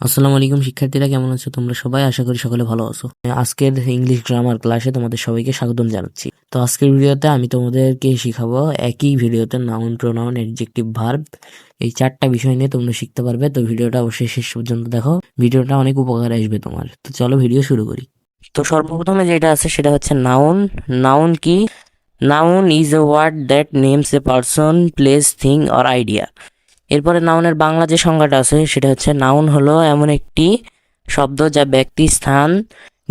আসসালামু আলাইকুম শিক্ষার্থীরা, কেমন আছো তোমরা সবাই? আশা করি সকলে ভালো আছো। আজকের ইংলিশ গ্রামার ক্লাসে তোমাদের সবাইকে স্বাগতম জানাচ্ছি। তো আজকের ভিডিওতে আমি তোমাদেরকে শিখাবো একই ভিডিওতে নাউন, প্রোনাউন, অ্যাডজেক্টিভ, ভার্ব এই 4টা বিষয় নিয়ে তোমরা শিখতে পারবে। তো ভিডিওটা অবশ্যই শেষ পর্যন্ত দেখো, ভিডিওটা অনেক উপকারে আসবে তোমার। তো চলো ভিডিও শুরু করি। তো সর্বপ্রথমে যেটা আছে সেটা হচ্ছে নাউন। নাউন কি? Noun is a word that names a person, place, thing or idea. এরপরে নাউনের বাংলা যে সংজ্ঞাটা আছে সেটা হচ্ছে নাউন হলো এমন একটি শব্দ যা ব্যক্তি, স্থান,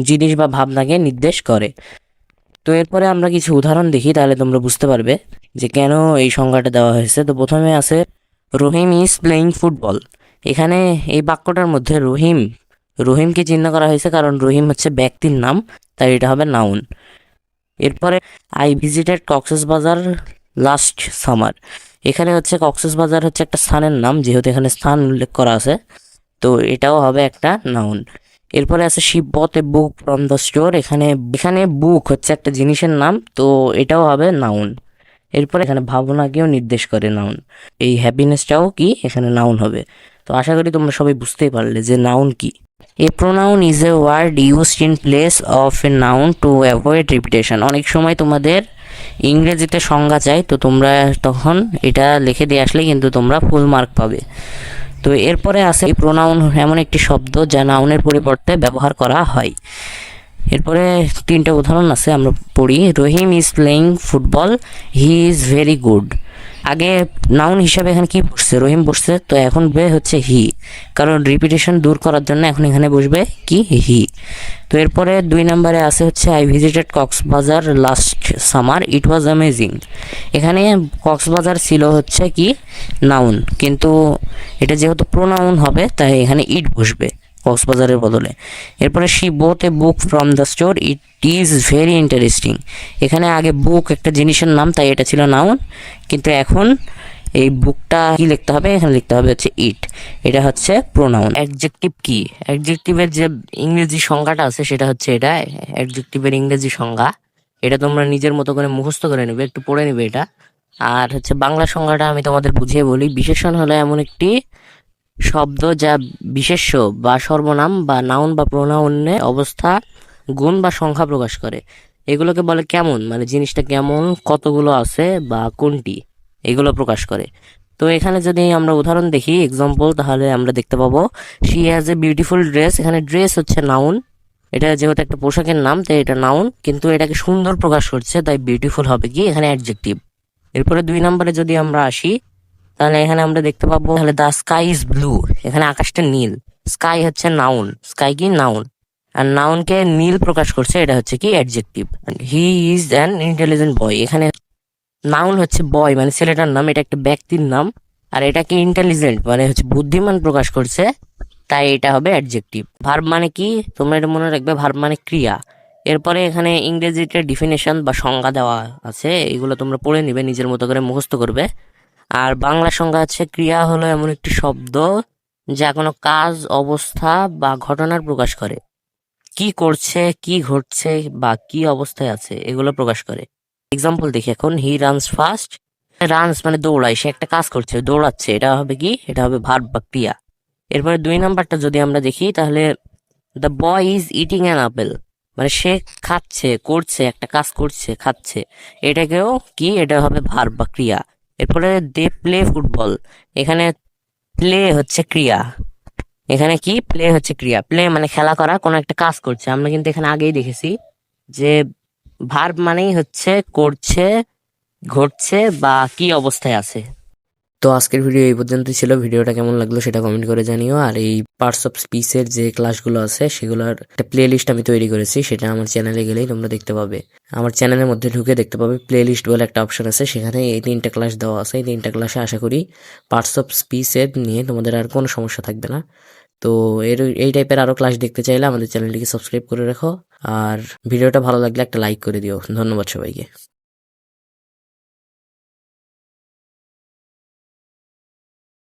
জিনিস বা ভাবনাকে নির্দেশ করে। তো এরপরে আমরা কিছু উদাহরণ দেখি, তাহলে তোমরা বুঝতে পারবে যে কেন এই সংজ্ঞাটা দেওয়া হয়েছে। তো প্রথমে আছে রহিম ইজ প্লেয়িং ফুটবল। এখানে এই বাক্যটার মধ্যে রহিমকে চিহ্ন করা হয়েছে, কারণ রহিম হচ্ছে ব্যক্তির নাম, তাই এটা হবে নাউন। এরপরে I visited Cox's Bazar last summer. এখানে হচ্ছে কক্সবাজার হচ্ছে একটা স্থানের নাম, যেহেতু এখানে স্থান উল্লেখ করা আছে, তো এটাও হবে একটা নাউন। এরপরে আছে she bought a book from the store. এখানে এখানে বুক হচ্ছে একটা জিনিসের নাম, তো এটাও হবে নাউন। এরপরে এখানে ভাবনাকেও নির্দেশ করে নাউন। এই হ্যাপিনেসটাও কি এখানে নাউন হবে। তো আশা করি তোমরা সবাই বুঝতেই পারলে যে নাউন কি। A pronoun is a word used in place of a noun to avoid repetition. অনেক সময় তোমাদের ইংরেজিতে সংজ্ঞা চাই, তো তোমরা তখন এটা লিখে দিয়ে আসলে কিন্তু তোমরা ফুল মার্ক পাবে। তো এরপরে আছে এই প্রোনাউন এমন একটি শব্দ যা নাউনের পরিবর্তে ব্যবহার করা হয়। এরপরে 3টা উদাহরণ আছে, আমরা পড়ি। Rahim is playing football, he is very good. আগে নাউন হিসাবে এখানে কি বসছে? রহিম বসছে, তো এখন হচ্ছে হি, কারণ রিপিটেশন দূর করার জন্য এখন এখানে বসবে কি হি। তো এরপরে 2 নম্বরে আছে হচ্ছে I visited Cox's Bazar last summer, it was amazing. এখানে কক্সবাজার ছিল হচ্ছে কি নাউন, কিন্তু এটা যেহেতু প্রোনাউন হবে তাই এখানে ইট বসবে কক্সবাজারের বদলে। এরপরে she boat A book from the store, it is very interesting. এখানে আগে বুক একটা জিনিসের নাম, তাই এটা ছিল নাউন, কিন্তু এখন এই বুকটা কি লিখতে হবে? এখানে লিখতে হবে হচ্ছে ইট, এটা হচ্ছে প্রোনাউন। অ্যাডজেক্টিভ কি? অ্যাডজেক্টিভের যে ইংরেজি সংজ্ঞাটা আছে সেটা হচ্ছে এটা। অ্যাডজেক্টিভের ইংরেজি সংজ্ঞা এটা তোমরা নিজের মতো করে মুখস্থ করে নেবে, একটু পড়ে নেবে এটা। আর হচ্ছে বাংলা সংজ্ঞাটা আমি তোমাদের বুঝিয়ে বলি। বিশেষণ হলো এমন একটি শব্দ যা বিশেষ্য বা সর্বনাম বা নাউন বা প্রোনাউনে অবস্থা, গুণ বা সংখ্যা প্রকাশ করে। এগুলোকে বলে কেমন, মানে জিনিসটা কেমন, কতগুলো আছে বা কোনটি, এগুলো প্রকাশ করে। তো এখানে যদি আমরা উদাহরণ দেখি, এক্সাম্পল, তাহলে আমরা দেখতে পাবো she has a beautiful dress. এখানে ড্রেস হচ্ছে নাউন, এটা যেহেতু একটা পোশাকের নাম তাই এটা নাউন, কিন্তু এটাকে সুন্দর প্রকাশ করছে, তাই বিউটিফুল হবে কি এখানে অ্যাডজেক্টিভ। এরপরে 2 নম্বরে যদি আমরা আসি, তাহলে এখানে আমরা দেখতে পাবো তাহলে দ্য স্কাই ইজ ব্লু। এখানে আকাশটা নীল, স্কাই হচ্ছে নাউন, স্কাই কি নাউন, আর নাউনকে নীল প্রকাশ করছে, এটা হচ্ছে কি adjective. He is an intelligent বয়। এখানে নাউন হচ্ছে বয় মানে ছেলেটার নাম, এটা একটা ব্যক্তির নাম, আর এটাকে ইন্টেলিজেন্ট মানে হচ্ছে বুদ্ধিমান প্রকাশ করছে, তাই এটা হবে অ্যাডজেক্টিভ। ভার্ব মানে কি? তোমরা এটা মনে রাখবে, ভার্ব মানে ক্রিয়া। এরপরে এখানে ইংরেজিতে ডিফিনেশন বা সংজ্ঞা দেওয়া আছে, এগুলো তোমরা পড়ে নিবে, নিজের মতো করে মুখস্থ করবে। আর বাংলা সংজ্ঞা হচ্ছে ক্রিয়া হলো এমন একটি শব্দ যা কোনো কাজ, অবস্থা বা ঘটনার প্রকাশ করে। কি করছে, কি ঘটছে বা কি অবস্থায় আছে এগুলো প্রকাশ করে। এক্সাম্পল দেখি এখন, হি রানস ফাস্ট। রানস মানে দৌড়ায়, সে একটা কাজ করছে, দৌড়াচ্ছে, এটা হবে কি? এটা হবে ভার্ব বা ক্রিয়া। এরপরে 2 নাম্বারটা যদি আমরা দেখি, তাহলে the boy is eating an apple, মানে সে খাচ্ছে, করছে, একটা কাজ করছে, খাচ্ছে, এটাকেও কি? এটা হবে ভার্ব বা ক্রিয়া। এরপরে দে প্লে ফুটবল। এখানে প্লে হচ্ছে ক্রিয়া, এখানে কি? প্লে হচ্ছে ক্রিয়া। প্লে মানে খেলা করা, কোনো একটা কাজ করছে। আমরা কিন্তু এখানে আগেই দেখেছি যে ভার্ব মানেই হচ্ছে করছে, ঘটছে বা কি অবস্থায় আছে। তো আজকের ভিডিও এই পর্যন্ত ছিল। ভিডিওটা কেমন লাগলো সেটা কমেন্ট করে জানিও। আর এই পার্টস অফ স্পিচের যে ক্লাসগুলো আছে সেগুলোর একটা প্লে লিস্ট আমি তৈরি করেছি, সেটা আমার চ্যানেলে গেলেই তোমরা দেখতে পাবে। আমার চ্যানেলের মধ্যে ঢুকে দেখতে পাবে প্লে লিস্ট বলে একটা অপশন আছে, সেখানে এই 3টা ক্লাস দেওয়া আছে। এই 3টা ক্লাসে আশা করি পার্টস অফ স্পিচের নিয়ে তোমাদের আর কোনো সমস্যা থাকবে না। তো এই টাইপের আরও ক্লাস দেখতে চাইলে আমাদের চ্যানেলটিকে সাবস্ক্রাইব করে রাখো, আর ভিডিওটা ভালো লাগলে একটা লাইক করে দিও। ধন্যবাদ সবাইকে।